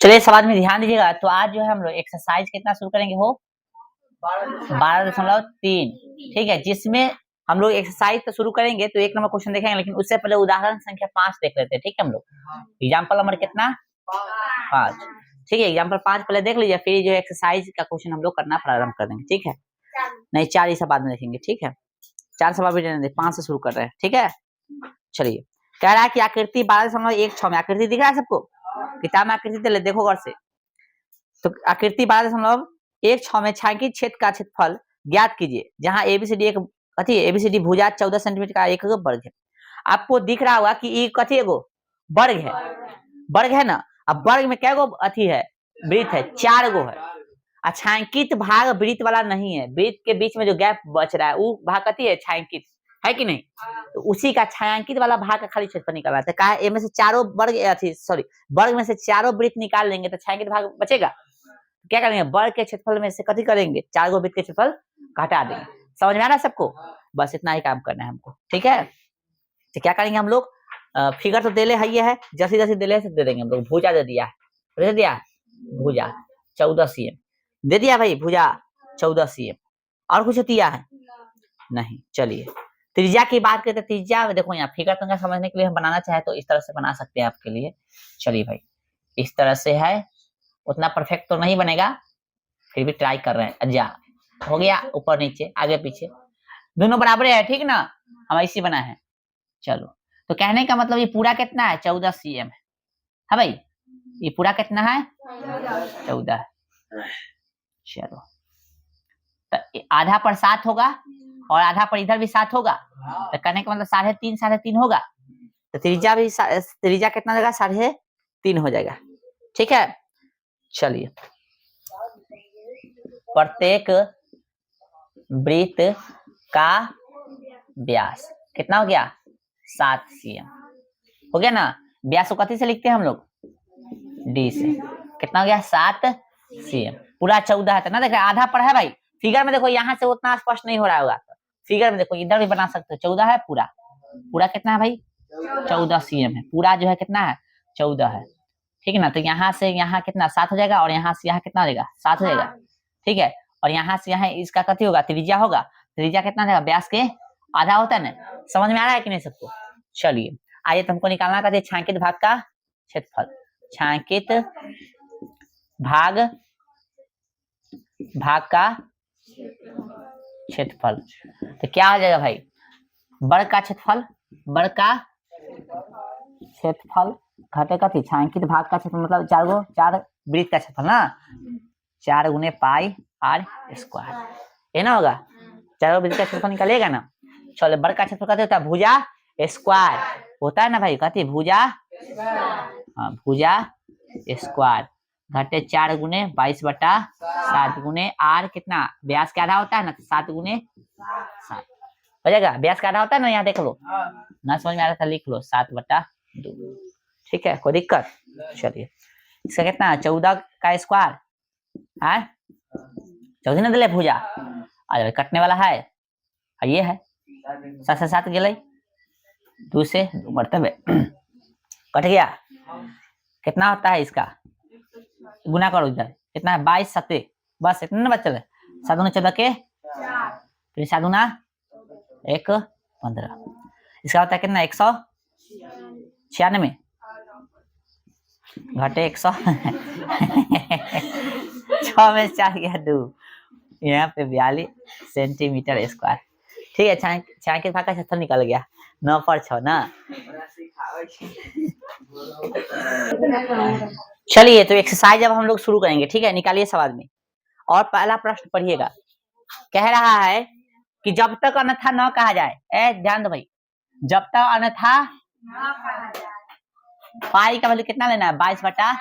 चलिए सवाल में ध्यान दीजिएगा। तो आज जो है हम लोग एक्सरसाइज कितना शुरू करेंगे हो 12.3, ठीक है, जिसमें हम लोग एक्सरसाइज तो शुरू करेंगे तो 1 नंबर क्वेश्चन देखेंगे, लेकिन उससे पहले उदाहरण संख्या 5 देख लेते हैं, ठीक है। हम लोग एग्जाम्पल नंबर कितना 5, ठीक है। एग्जाम्पल 5 पहले देख लीजिए, फिर जो एक्सरसाइज का क्वेश्चन हम लोग करना प्रारंभ कर देंगे, ठीक है। नहीं 4 ही सब बाद में देखेंगे, ठीक है। 4 सवाल भी देने 5 से शुरू कर रहे हैं, ठीक है। चलिए, कह रहा है कि आकृति 12.16 में आकृति दिख रहा है सबको, किताब में आकृति दे देखो गौर से। तो आकृति 12.16 में छायांकित क्षेत्र का क्षेत्रफल ज्ञात कीजिए, जहां एबीसीडी एक कथी एबीसीडी भुजा 14 सेंटीमीटर का एक वर्ग है। आपको दिख रहा होगा कि ये कथी एगो वर्ग है, वर्ग है ना। अब वर्ग में क्या गो अथी है, वृत्त है, 4 गो है। छायांकित भाग वृत्त वाला नहीं है, वृत्त के बीच में जो गैप बच रहा है वो भाग कथी है, छायांकित है कि नहीं। तो उसी का छायांकित वाला भाग का खाली क्षेत्रफल निकालना है। कहा ए में से चारों वर्ग अथी सॉरी वर्ग में से चारों वृत्त निकाल लेंगे तो छायांकित भाग बचेगा। क्या करेंगे, वर्ग के क्षेत्रफल में से कथी करेंगे, 4 गो वृत्त के क्षेत्रफल घटा देंगे। समझ में आ रहा है सबको, बस इतना ही काम करना है हमको, ठीक है। तो क्या करेंगे हम लोग, फिगर तो देले है, ये है जैसे जैसे देले दे देंगे हम लोग। भुजा दे दिया, दे दिया भुजा 14 cm दे दिया भाई, भुजा 14 cm। और कुछ दिया है नहीं। चलिए त्रिज्या की बात करते, त्रिज्या देखो यहाँ फिगर तो समझने के लिए हम बनाना चाहे तो इस तरह से बना सकते हैं आपके लिए। चलिए भाई इस तरह से है, उतना परफेक्ट तो नहीं बनेगा, फिर भी ट्राई कर रहे हैं। अच्छा हो गया, ऊपर नीचे आगे पीछे दोनों बराबर है, ठीक ना, हम ऐसी बना है। चलो तो कहने का मतलब ये पूरा कितना है, 14 cm है भाई। ये पूरा कितना है 14। चलो तो आधा पर 7 होगा और आधा पर इधर भी 7 होगा, तो कहने का मतलब 3.5 होगा। तो त्रिज्या भी त्रिज्या कितना हो जाएगा, 3.5 हो जाएगा, ठीक है। चलिए प्रत्येक वृत्त का व्यास कितना हो गया, 7 cm हो गया ना। व्यास को कथी से लिखते हैं हम लोग, डी से। कितना हो गया 7 cm, पूरा 14 है ना। देख रहे आधा पर है भाई, फिगर में देखो यहाँ से उतना स्पष्ट नहीं हो रहा होगा, फिगर में देखो इधर भी बना सकते हो, 14 है पूरा। पूरा कितना है भाई 14 cm है, पूरा जो है कितना है 14 है, ठीक है ना। तो यहाँ से यहाँ कितना 7 हो जाएगा, और यहाँ से यहाँ कितना हो जाएगा 7 हो जाएगा, ठीक है। और यहाँ से यहाँ इसका कथी होगा, त्रिज्या होगा। त्रिज्या कितना देगा, व्यास के आधा होता है ना। समझ में आ रहा है कि नहीं सबको। चलिए आइए तुमको निकालना था छायांकित भाग का क्षेत्रफल। छायांकित भाग का क्षेत्रफल तो क्या हो जाएगा भाई, वर्ग का क्षेत्रफल, वर्ग का क्षेत्रफल घटे कथी छायांकित भाग का क्षेत्रफल, मतलब 4 वृत्त का क्षेत्रफल ना, 4 गुने पाई आर स्क्वायर, ये ना होगा। 4 वृत्त का क्षेत्रफल निकालेगा ना। चलो वर्ग का क्षेत्रफल कहते होता है भुजा स्क्वायर होता है ना भाई, कहती भुजा, हाँ भुजा स्क्वायर घटे 4 गुने 22/7 गुने आर कितना, व्यास का आधा होता है ना, 7 गुने 7 हो जाएगा। व्यास का आधा होता है ना, यहाँ देख लो ना, समझ में आ रहा था लिख लो 7/2, ठीक है, कोई दिक्कत। चलिए इसका कितना 14 का स्क्वायर है, 14 ना दिले भुजा, आ कटने वाला है, ये है 7 से 7 गए 2 से मरतबे कट गया। कितना होता है इसका, गुना करो इधर, कितना है 22 7, बस इतना ना बच्चे 7 गुना 14 के, फिर 7 गुना 1 15, इसका होता है कितना 196 घटे 100 6 में 4 गया 2, यहाँ पे 42 सेंटीमीटर स्क्वायर, ठीक है। छायांकित भाग का क्षेत्रफल निकल गया 9 पर 6 ना। चलिए तो एक्सरसाइज अब हम लोग शुरू करेंगे, ठीक है। निकालिए सवाल में, और पहला प्रश्न पढ़िएगा। कह रहा है कि जब तक अन्यथा न कहा जाए, ध्यान दो भाई, जब तक अन्यथा पाई का वैल्यू कितना लेना है 22/,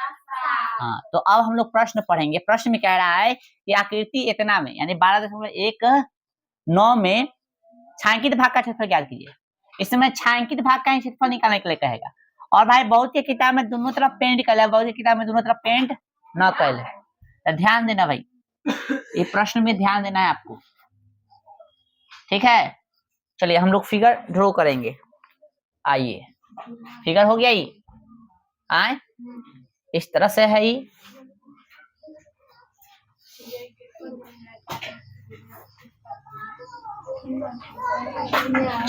हाँ। तो अब हम लोग प्रश्न पढ़ेंगे। प्रश्न में कह रहा है कि आकृति इतना में यानी 12.19 में छायांकित भाग का क्षेत्रफल ज्ञात कीजिए। इसमें छायांकित भाग का क्षेत्रफल निकालने के लिए कहेगा। और भाई बहुत ही किताब में दोनों तरफ पेंट कर ले, बहुत ही किताब में दोनों तरफ पेंट न कर ले, तो ध्यान देना भाई, ये प्रश्न में ध्यान देना है आपको, ठीक है। चलिए हम लोग फिगर ड्रॉ करेंगे। आइए फिगर हो गया, ये आए इस तरह से है ये।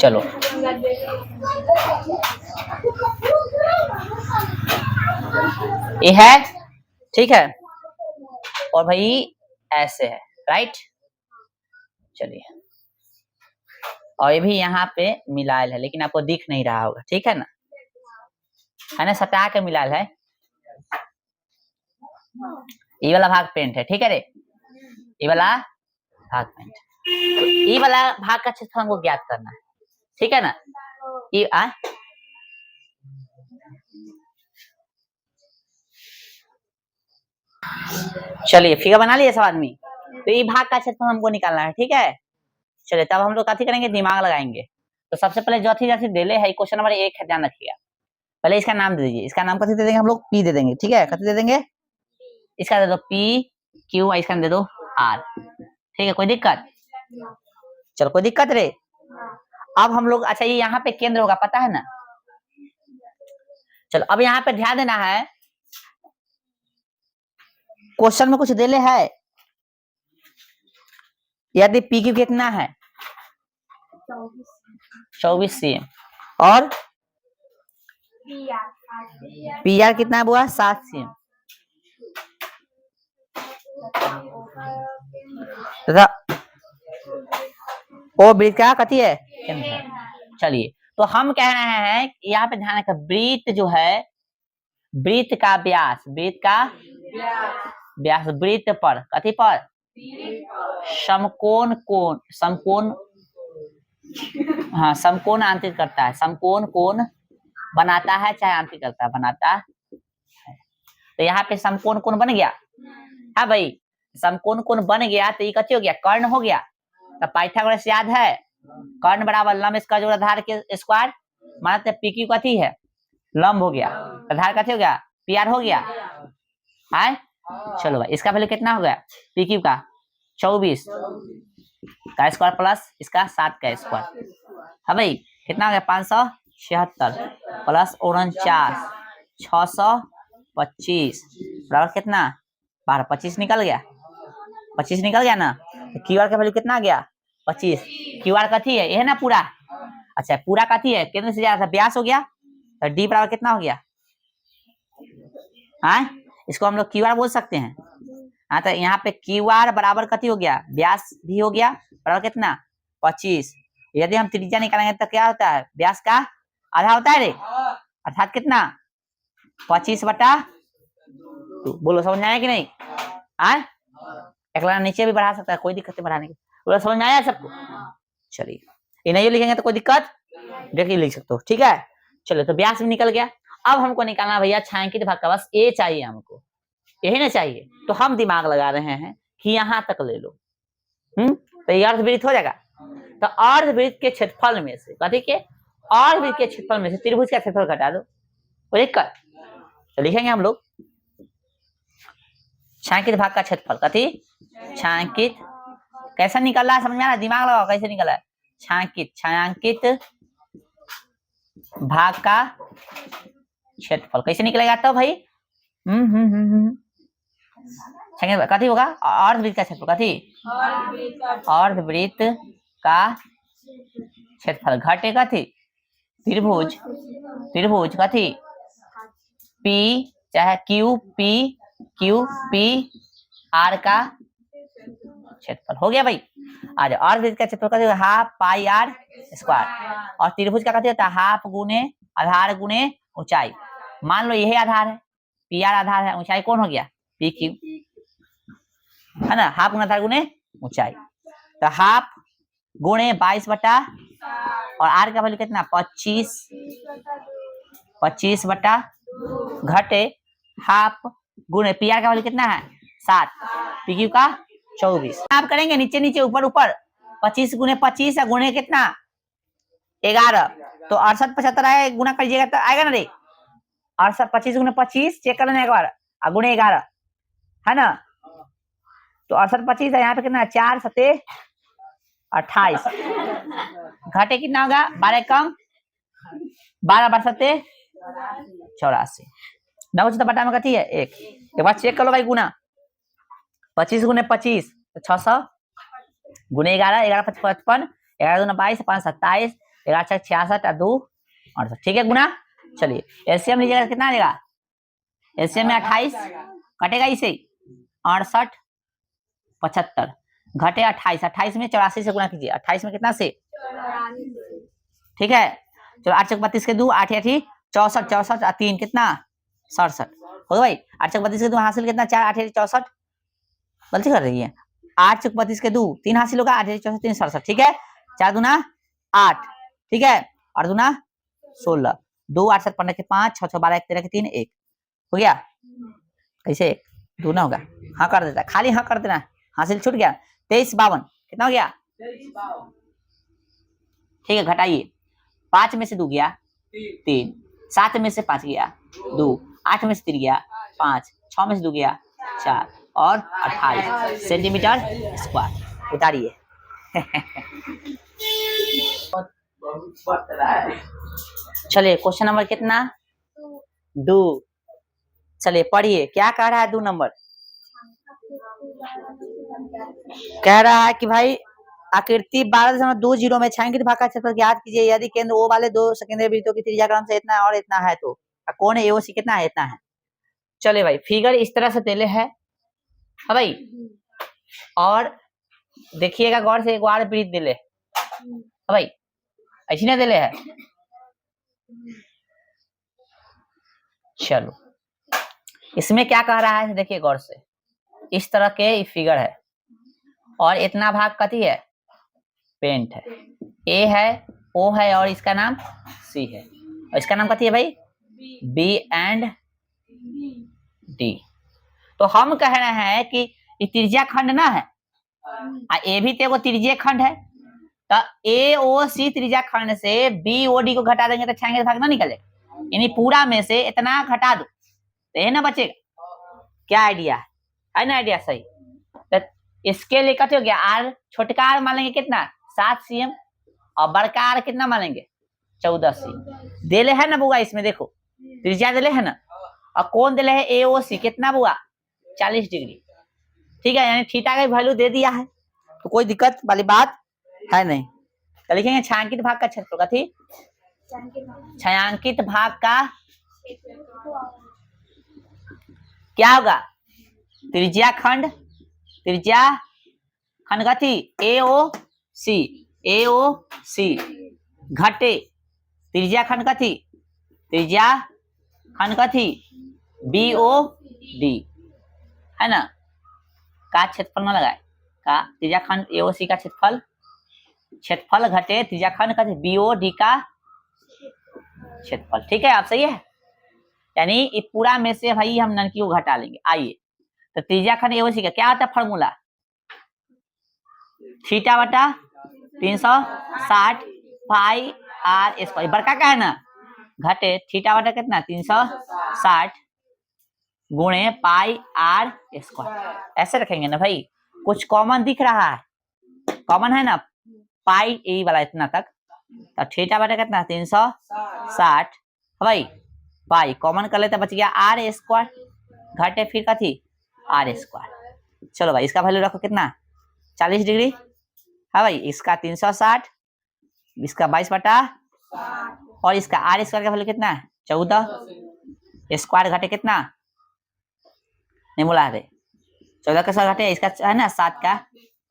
चलो ये है, ठीक है, और भाई ऐसे है, राइट। चलिए, और ये भी यहाँ पे मिलायल है, लेकिन आपको दिख नहीं रहा होगा, ठीक है ना, सटा के मिलायल है। ये वाला भाग पेंट है, ठीक है रे, ये वाला भाग पेंट। तो ये वाला भाग का क्षेत्रफल हमको ज्ञात करना है, ठीक है ना। ये चलिए फिगर बना लिए सब आदमी। तो ये भाग का क्षेत्रफल हमको निकालना है, ठीक है। चलिए तब हम लोग कथी करेंगे, दिमाग लगाएंगे। तो सबसे पहले जो चीज दे ले है, क्वेश्चन नंबर 1 है, ध्यान रखिएगा। पहले इसका नाम दे दीजिए, इसका नाम कथी दे देंगे हम लोग, पी दे देंगे, ठीक है। कथी दे देंगे, इसका दे दो पी क्यू, इसका दे दो आर, ठीक है। कोई दिक्कत, चलो कोई दिक्कत रे। अब हम लोग, अच्छा ये यहाँ पे केंद्र होगा, पता है ना। चलो अब यहाँ पे ध्यान देना है, क्वेश्चन में कुछ दे ले है, यदि पी क्यू कितना है 24 cm और पी आर कितना हुआ 7 cm तथा ओ वृत्त का कथी है, चलिए तो हम कह रहे हैं यहाँ पे ध्यान रखिए, वृत्त जो है, वृत्त का व्यास, वृत्त का व्यास वृत्त पर कथी पर, समकोण कोण, समकोण, हाँ समकोण आंतरिक करता है, समकोण कोण बनाता है, चाहे आंतरिक करता है, बनाता है। तो यहाँ पे समकोण कोण बन गया, हाँ भाई, समकोण कोण बन गया तो ये कथी हो गया, कर्ण हो गया। तो पाइथागोरस याद है, कर्ण बराबर लंब इसका जो आधार के स्क्वायर, मानते पी क्यू कथी है, लंब हो गया, आधार कथी हो गया, पी आर हो गया, है। चलो भाई इसका वैल्यू कितना हो गया, पी क्यू का 24 का स्क्वायर प्लस इसका 7 का स्क्वायर, हाँ भाई कितना हो गया 576 प्लस 49 625 बराबर कितना 12, 25 निकल गया, 25 निकल गया ना। तो क्यू आर का वैल्यू कितना आ गया 25, क्यू आर कथी है, ये है ना पूरा, अच्छा पूरा कथी है, केंद्र से ज्यादा व्यास हो गया, तो डी बराबर कितना हो गया, हाँ इसको हम लोग क्यू आर बोल सकते हैं। हाँ तो यहाँ पे क्यू आर बराबर कथी हो गया, व्यास भी हो गया, बराबर कितना 25। यदि हम त्रिज्या निकालेंगे तो क्या होता है, व्यास का आधा होता है रे, अर्थात कितना 25/2। बोलो समझ में आया कि नहीं, आए एक लाइन नीचे भी बढ़ा सकता है, कोई दिक्कत नहीं बढ़ाने की, बोलो समझ में आया सबको। चलिए ये नहीं लिखेंगे तो कोई दिक्कत, देखिए लिख सकते हो, ठीक है। चलो तो व्यास भी निकल गया। अब हमको निकालना भैया छायांकित भाग का, बस ए चाहिए हमको, यही ना चाहिए। तो हम दिमाग लगा रहे हैं कि यहाँ तक ले लो, तो ये अर्धवृत्त हो जाएगा। तो अर्धवृत्त के क्षेत्रफल में से कथी के, अर्धवृत्त के क्षेत्रफल में से त्रिभुज का क्षेत्रफल घटा दो, कोई दिक्कत। तो लिखेंगे हम लोग छायांकित भाग का क्षेत्रफल, कथी छायांकित, कैसा निकल रहा है समझ में आ रहा है, दिमाग लगाओ कैसे निकला है, छायांकित, छायांकित भाग का क्षेत्रफल कैसे निकलेगा तो भाई, कथी होगा, अर्धवृत्त का क्षेत्रफल, कथी अर्धवृत्त का क्षेत्रफल घटे कथी त्रिभुज, त्रिभुज कथी पी चाहे क्यू पी आर का क्षेत्रफल हो गया भाई। आज अर्धवृत्त का क्षेत्रफल कथी, हाफ पाई आर स्क्वायर, और त्रिभुज का कथी होता है, हाफ गुने आधार गुने ऊंचाई। मान लो यही आधार है, पी आर आधार है, ऊंचाई कौन हो गया पी क्यू, है ना, हाफ गुना आधार गुने ऊंचाई। तो हाफ गुणे 22 और आर का वैल्यू कितना 25/2 घटे हाफ गुणे पी आर का वैल्यू कितना है 7, पी क्यू का 24। आप करेंगे नीचे नीचे ऊपर ऊपर, 25 गुणे 25 गुणे कितना 11, तो 68 75 आए, गुना करिएगा तो आएगा ना रे 68, 25 गुणे 25 चेक कर लेना एक बार, गुणे 11 है ना। तो 68 25 है, यहाँ पे कितना 4 7 28, घटे कितना होगा 12 कम 12 × 7 84, 9 चौदह बटा में कथी है 1। एक बार चेक कर लो भाई गुना 25 गुने 25 तो 600 गुने 11 11 5 55 11 दूना 22 5 27 11 6 66 और 2 68 ठीक है गुना। चलिए एलसीएम लीजिएगा कितना आ जाएगा एलसीएम में 28 कटेगा इसे 68 75 घटे 28 28 में 84 से गुना कीजिए 28 में कितना से ठीक है। चलो 8 चौक 32 के 2 8 8 64 64 और 3 कितना 67 हो गया भाई। 8 चौक 32 के 2 हासिल कितना 4 8 64 गलती कर रही है 8 चौक 32 के 2 3 हासिल होगा 8 64 3 67 ठीक है। 4 दूना 8 ठीक है और दूना 16 2 8 7 15 के 5 6 6 12 1 13 के 3 1 हो गया कैसे दूना होगा हाँ कर देता खाली हाँ कर देना हासिल छूट गया 23 52 कितना हो गया ठीक है। घटाइए 5 में से 2 गया 3 7 में से 5 गया 2 8 में से 3 गया 5 6 में से 2 गया 4 और 28 सेंटीमीटर स्क्वायर उतारिए चलिए क्वेश्चन नंबर कितना 2 चलिए पढ़िए क्या कह रहा है 2 नंबर कह रहा है कि भाई आकृति 12.20 में छायांकित भाग का क्षेत्रफल ज्ञात कीजिए यदि केंद्र ओ वाले 2 सेकेंडरी वृत्तों की त्रिज्या क्रम से इतना और इतना है तो कौन है एओसी कितना है इतना है। चलिए भाई फिगर इस तरह से देले है भाई और देखिएगा गौर से एक बार वृत्त दिले भाई ऐसी ना दिले है। चलो इसमें क्या कह रहा है देखिए गौर से इस तरह के फिगर है और इतना भाग कथी है पेंट है ए है ओ है और इसका नाम सी है और इसका नाम कथी है भाई बी एंड डी। तो हम कह रहे हैं कि ये त्रिज्या खंड ना है ए भी तो त्रिज्या खंड है तो ए ओ सी त्रिज्या खंड से बी ओ डी को घटा देंगे तो छाएंगे भाग ना निकलेगा यानी पूरा में से इतना घटा दो तो ये ना बचेगा। क्या आइडिया है ना आइडिया सही। तो इसके लिए कथी हो गया आर छोटका आर मान लेंगे कितना 7 cm और बड़का आर कितना मानेंगे 14 cm देले है ना बुआ इसमें देखो त्रिज्या देले है ना और कौन देले है एओसी कितना बुआ 40 डिग्री ठीक है यानी थीटा का वैल्यू दे दिया है तो कोई दिक्कत वाली बात है नहीं। तो लिखेंगे छायांकित भाग का क्षेत्रफल कथी छायांकित भाग का क्या होगा त्रिज्या खंड कथी एओसी घटे त्रिज्या खंड कथी बीओडी है ना का क्षेत्रफल न लगाए का त्रिज्या खंड एओसी का क्षेत्रफल घटे त्रिज्या खंड कथी बीओडी का क्षेत्रफल ठीक है आप सही है। यानी ये पूरा में से भाई हम ननकी को घटा लेंगे आइए तो त्रिज्या खंड एओसी का क्या होता है फॉर्मूला थीटा बटा 360 पाई आर स्क्वायर बड़का का है ना घटे थीटा बटा कितना 360 गुणे पाई आर स्क्वायर ऐसे रखेंगे ना भाई। कुछ कॉमन दिख रहा है कॉमन है ना पाई ए वाला इतना तक तो थीटा बटा कितना 360 भाई पाई कॉमन कर लेते बच गया आर स्क्वायर घटे फिर कथी आर स्क्वायर। चलो भाई इसका वैल्यू रखो कितना 40 डिग्री है भाई इसका 360 इसका 22 बटा और इसका आर स्क्वायर का वैल्यू कितना है 14 स्क्वायर घटे कितना नहीं बोला है 14 का स्क्वायर घटे इसका है ना 7 का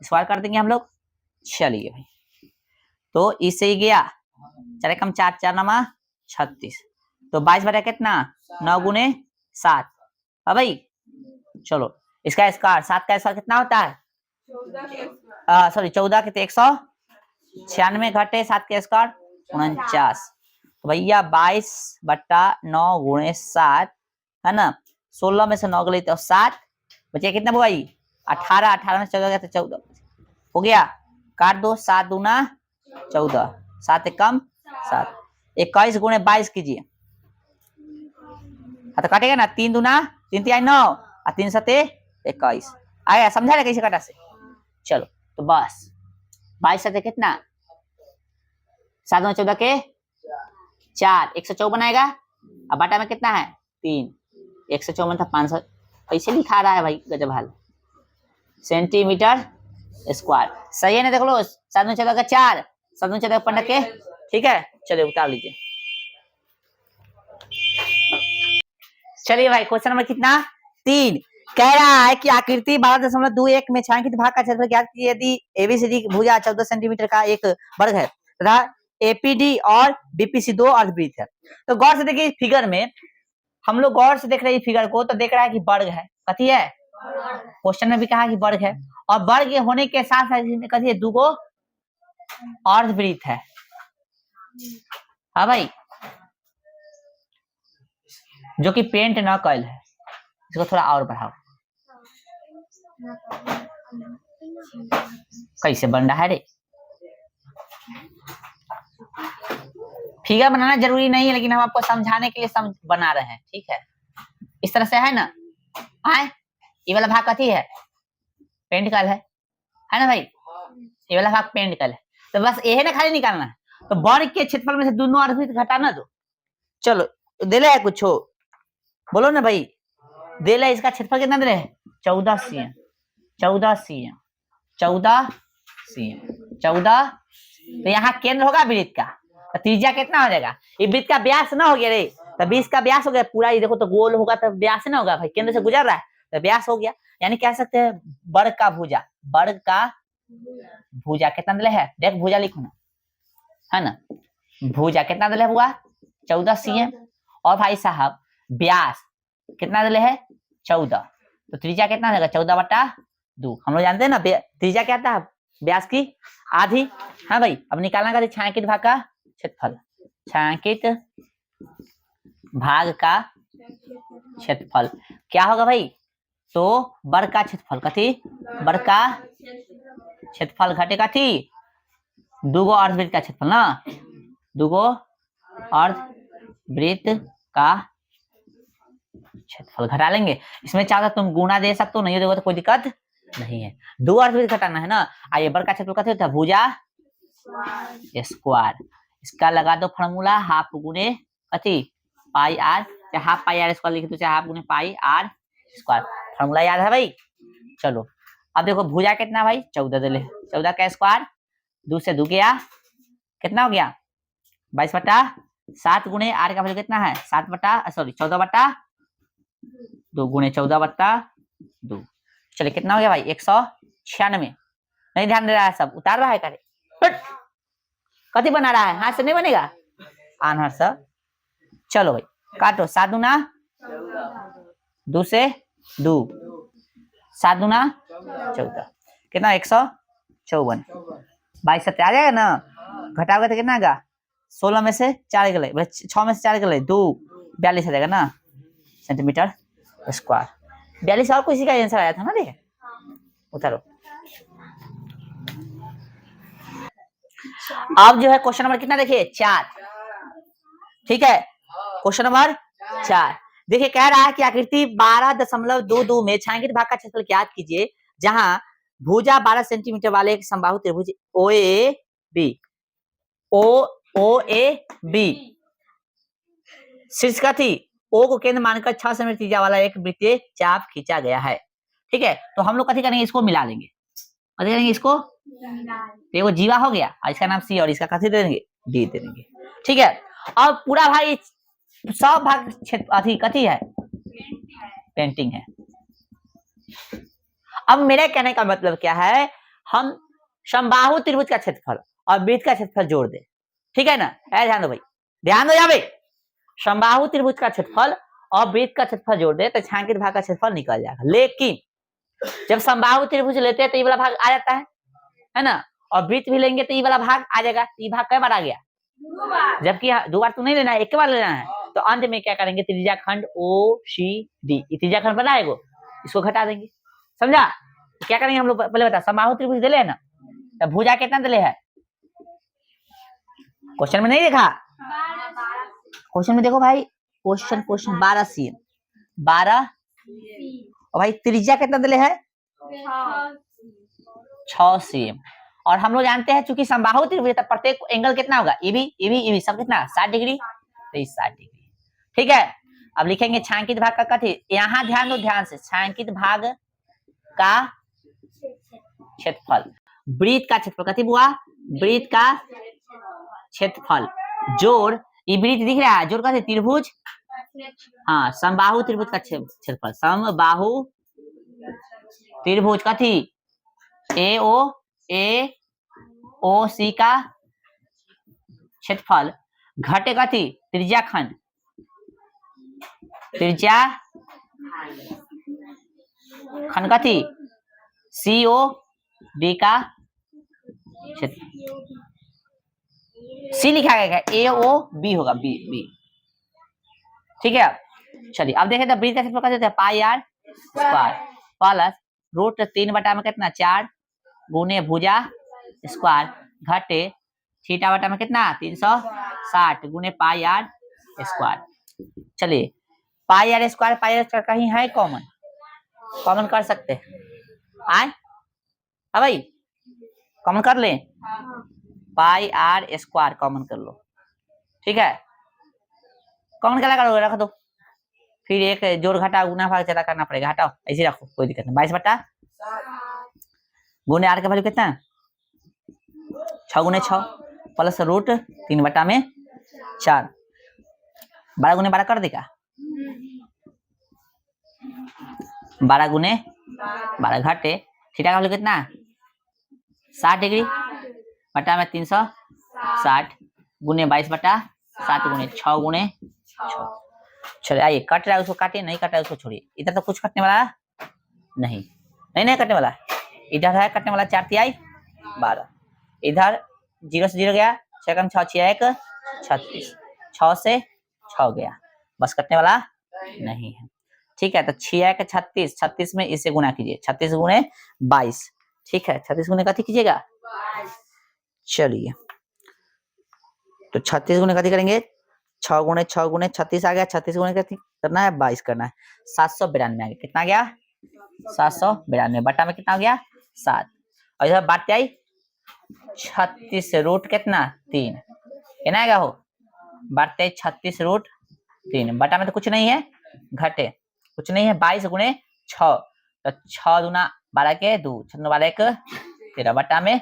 स्क्वायर कर देंगे हम लोग। चलिए भाई तो इससे ही गया 4 कम 4 4 नमा 36 तो 22 बटा कितना 9 गुने 7 है भाई। चलो इसका स्क्वायर 7 का स्क्वायर कितना होता है सॉरी 14 के 196 घटे 7 के स्क्वायर 49 तो भैया 22 बटा 9 गुणे 7 है ना 16 में से 9 गई तो 7 बचे कितना भाई 18 18 में 14 गया तो 14 हो गया काट दो 7 दूना 14 7 कम 7 21 गुणे 22 कीजिए तो काटेगा ना 3 दूना 3 3 9 और 3 7 21 आया समझा ना कैसे काटा से। चलो तो बस 22 7 कितना 7 14 के 4 154 आएगा अब बाटा में कितना है 3 154 था 500 कैसे लिखा रहा है भाई, गजब हाल। सेंटीमीटर स्क्वायर सही है ना, देख लो 7 14 का 4 7 14 15 के, ठीक है। चलिए उतार लीजिए। चलिए भाई क्वेश्चन नंबर कितना 3 कह रहा है कि आकृति 12.21 में छायांकित भाग का क्षेत्रफल ज्ञात कीजिए यदि एबीसीडी भुजा 14 सेंटीमीटर का एक वर्ग है तथा एपीडी और बीपीसी दो अर्धवृत्त है। तो गौर से देखिए फिगर में, हम लोग गौर से देख रहे हैं फिगर को, तो देख रहा है कि वर्ग है, कथी है, क्वेश्चन में भी कहा कि वर्ग है, और वर्ग होने के साथ साथ कथी है, दुगो अर्धवृत्त है। हाँ भाई, जो कि पेंट न कल है, इसको थोड़ा और बढ़ाओ। कैसे बन रहा है रे, फिगर बनाना जरूरी नहीं है, लेकिन हम आपको समझाने के लिए बना रहे हैं, ठीक है। इस तरह से है ना, आए ये वाला भाग कथी है, पेंट कल है ना भाई, ये वाला भाग पेंट कल है, तो बस ये है ना, खाली निकालना है। तो वर्ग के क्षेत्रफल में से दोनों अर्धवृत्त घटाना दो। चलो दिले है कुछ, बोलो ना भाई, दिले है, इसका क्षेत्रफल कितना दिले है, 14 cm 14 cm 14 cm 14। तो यहाँ केंद्र होगा वृत्त का, तो त्रिज्या कितना हो जाएगा, ये वृत्त का व्यास ना हो गया रे, तो 20 का व्यास हो गया पूरा, ये देखो तो गोल होगा तो व्यास ना होगा भाई, केंद्र से गुजर रहा है तो व्यास हो गया। यानी कह सकते हैं वर्ग का भुजा, वर्ग का भुजा कितना दिले है, देख भुजा लिखो ना, है ना, भुजा कितना दिले हुआ 14 cm, और भाई साहब व्यास कितना दिले है 14, तो त्रिज्या कितना देगा 14/2। हम लोग जानते हैं ना त्रिज्या क्या था, व्यास की आधी। हाँ भाई, अब निकालना का छायांकित भाग का क्षेत्रफल, छायांकित भाग का क्षेत्रफल क्या होगा भाई, तो वर्ग का क्षेत्रफल कथी, वर्ग का क्षेत्रफल घटेगा थी दुगो अर्धवृत्त का क्षेत्रफल ना, दुगो अर्धवृत्त का क्षेत्रफल घटा लेंगे। इसमें चाहता तुम गुना दे सकते हो, नहीं देगा तो कोई दिक्कत नहीं है, दो अर्धवृत्त घटाना है ना। आइए वर्ग का क्षेत्रफल कैसे होता है, भुजा स्क्वायर, इसका लगा दो फॉर्मूला, हाफ गुने कथी पाई आर, चाहे हाफ पाई आर स्क्वायर लिख दो, चाहे हाफ गुने पाई आर स्क्वायर, फॉर्मूला याद है भाई। चलो अब देखो भुजा कितना भाई 14 दिले, 14 का स्क्वायर 2 से 2 गया, कितना हो गया 22/7 गुने आर का वैल्यू कितना है 14/2 गुने 14/2। चलिए कितना हो गया भाई 196। नहीं ध्यान दे रहा है, सब उतार रहा है, करे कथी बना रहा है, हाथ से नहीं बनेगा, आनहर सब। चलो भाई काटो, 7 दूना 2 से 2, 7 दूना 14, कितना 154, 22 से आ जाएगा ना, घटाओगे तो कितना आएगा 16 में से 4 गए, 6 में से 4 गए 2, 42 आ जाएगा ना सेंटीमीटर स्क्वायर। 42 और किसी का आंसर आया था ना, देखे उतारो। अब जो है क्वेश्चन नंबर कितना देखिए 4, ठीक है, क्वेश्चन नंबर 4 देखिए, कह रहा है कि आकृति 12.22 में छायांकित भाग का क्षेत्रफल ज्ञात कीजिए, जहां भुजा 12 सेंटीमीटर वाले एक समबाहु त्रिभुज OAB शीर्ष का थी ओ को केंद्र मानकर 6 सेंटीमीटर त्रिज्या वाला एक वृत्तीय चाप खींचा गया है, ठीक है। तो हम लोग कथी करेंगे, इसको मिला लेंगे, कथी करेंगे इसको, तो वो जीवा हो गया और इसका नाम सी, और इसका कथी दे देंगे डी दे देंगे, ठीक है। अब पूरा भाई सब भाग क्षेत्र कथी है, पेंटिंग है। अब मेरे कहने का मतलब क्या है, हम समबाहु त्रिभुज का क्षेत्रफल और वृत्त का क्षेत्रफल जोड़ दे, ठीक है ना, ध्यान दो भाई, ध्यान दो यहाँ भाई, समबाहु त्रिभुज का क्षेत्रफल और वृत्त का क्षेत्रफल जोड़ दे तो छायांकित भाग का क्षेत्रफल निकल जाएगा। लेकिन जब समबाहु त्रिभुज लेते हैं तो ये वाला भाग आ जाता है ना, और वृत्त भी लेंगे तो ये वाला भाग आ जाएगा। ये भाग कई बार आ गया, जबकि 2 बार तो नहीं लेना है, एक बार लेना है। तो अंत में क्या करेंगे, त्रिज्या खंड OCD, त्रिज्या खंड बनाएगा, इसको घटा देंगे, समझा। क्या करेंगे हम लोग, पहले बता, समबाहु त्रिभुज दिले है ना, तो भुजा कितना दिले है, क्वेश्चन में नहीं देखा, क्वेश्चन में देखो भाई, क्वेश्चन 12 cm 12, और भाई त्रिज्या कितना दिले है 6 cm, और हम लोग जानते हैं चूंकि समबाहु त्रिभुज है प्रत्येक एंगल कितना होगा, AB सब कितना 60 डिग्री, तो 60 डिग्री, ठीक है। अब लिखेंगे छायांकित भाग का कथी, यहाँ ध्यान दो ध्यान से, छायांकित भाग का क्षेत्रफल, वृत्त का क्षेत्रफल कथी बुआ, वृत्त का क्षेत्रफल जोड़, ये वृत्त दिख रहा है, जोड़ कथी त्रिभुज, हाँ समबाहु त्रिभुज का क्षेत्रफल, समबाहु त्रिभुज कथी ए ओ सी का क्षेत्रफल घटे कथी त्रिज्या खंड, त्रिज्या खंड कथी CO D का क्षेत्र, सी लिखा गया AOB होगा, बी ठीक है। चलिए अब देखें तो वृत्त का क्षेत्रफल कैसे, पाई आर स्क्वायर प्लस रूट 3 बटा में कितना 4 गुने भुजा स्क्वायर घटे थीटा बटा में कितना 360 गुने पाई आर स्क्वायर। चलिए पाई आर स्क्वायर कहीं है कॉमन, कॉमन कर सकते हैं आए, हाँ भाई कॉमन कर ले, पाई आर स्क्वायर कॉमन कर लो, ठीक है कॉमन क्या करोगे रख दो, फिर एक जोड़ घटा गुना भाग चला करना पड़ेगा, हटाओ ऐसे रखो कोई दिक्कत नहीं, 22 बटा गुने आर का वैल्यू कितना 6 गुने 6 प्लस रूट 3 बटा में 4, 12 गुने 12 कर देगा, 12 गुने 12 घटे थीटा का वैल्यू कितना 60 डिग्री बटा में 360 गुने 22 बटा 7 गुने 6 गुने 6। चलिए आइए कट रहा है उसको काटिए, नहीं कट रहा है उसको छोड़िए, इधर तो कुछ कटने वाला नहीं, नहीं कटने वाला, इधर है कटने वाला 4 तिहाई 12, इधर 0 से 0 गया 6 कम 6 6 1 36, 6 से 6 गया, बस कटने वाला नहीं है, ठीक है। तो 6 1 36, 36 में इसे गुना कीजिए, 36 गुने 22, ठीक है 36 गुने कथी कीजिएगा, चलिए तो 36 गुने कथी करेंगे 6 गुने 36 आ गया, 36 गुने कथी करना है 22 करना है, 792 आ गया, कितना गया 792 बटा में कितना हो गया 7, और इधर बात आई 36 रूट कितना 3, कितना आएगा हो बढ़ते 36 रूट 3 बटा में तो कुछ नहीं है घटे कुछ नहीं है, 22 गुने 6 तो 6 दूना 12 के 2 6 12 1 13 बटा में।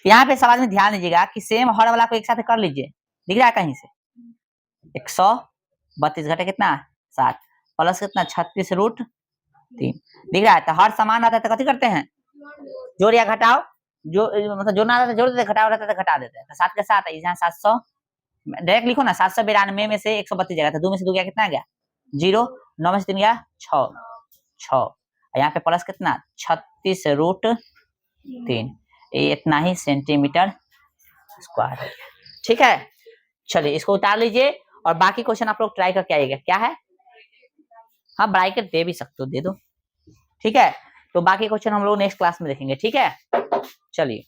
यहाँ पे सवाल में ध्यान दीजिएगा कि सेम हर वाला को एक साथ कर लीजिए, दिख रहा है कहीं से 132 घटे कितना 7 प्लस कितना 36 रूट 3 दिख रहा है, तो हर समान आता है तो कथी करते हैं जोड़ या घटाओ, जो मतलब जोड़ना आता है जोड़ देते, घटाओ रहता है तो घटा देते हैं, तो 7 के 7 यहाँ 700 डायरेक्ट लिखो ना, 792 में से 132 जाएगा, तो 2 में से 2 गया कितना गया 0, 9 में से 3 गया 6 यहाँ पे प्लस कितना 36 रूट 3, ये इतना ही सेंटीमीटर स्क्वायर, ठीक है। चलिए इसको उतार लीजिए और बाकी क्वेश्चन आप लोग ट्राई करके आइएगा, क्या है हाँ ब्रैकेट दे भी सकते हो दे दो, ठीक है। तो बाकी क्वेश्चन हम लोग नेक्स्ट क्लास में देखेंगे, ठीक है चलिए।